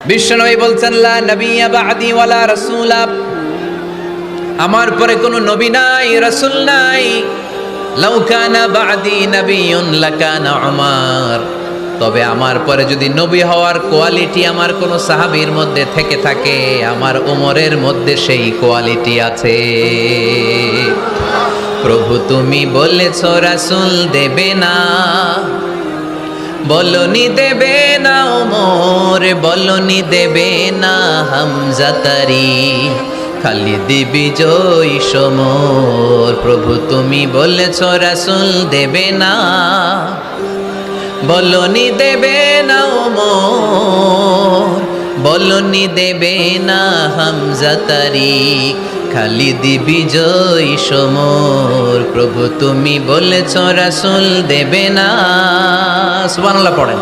বিশ্বনবী বলছেন লা নবিয়্যা বা'দি ওয়ালা রাসূলা, আমার পরে কোনো নবী নাই, রাসূল নাই। লাউ কানা বা'দি নাবিয়্যুন লাকানা উমার, তবে আমার পরে যদি নবী হওয়ার কোয়ালিটি আমার কোনো সাহাবীর মধ্যে থেকে থাকে, আমার ওমরের মধ্যে সেই কোয়ালিটি আছে। প্রভু তুমি বলেছ রাসূল দেবে না, বলনি দেবে না ওমর, বলনি দেবে না হামজা তারি, খালিদ বিজয়ী সমর। প্রভু তুমি বলেছ রাসূল দেবে না, বলনি দেবে না ওমর, বলনি দেবে না হামজা তারি, খালিদ বিজয়ী সমর। প্রভু তুমি বলেছ রাসূল দেবে না। সুবহানাল্লাহ পড়েন।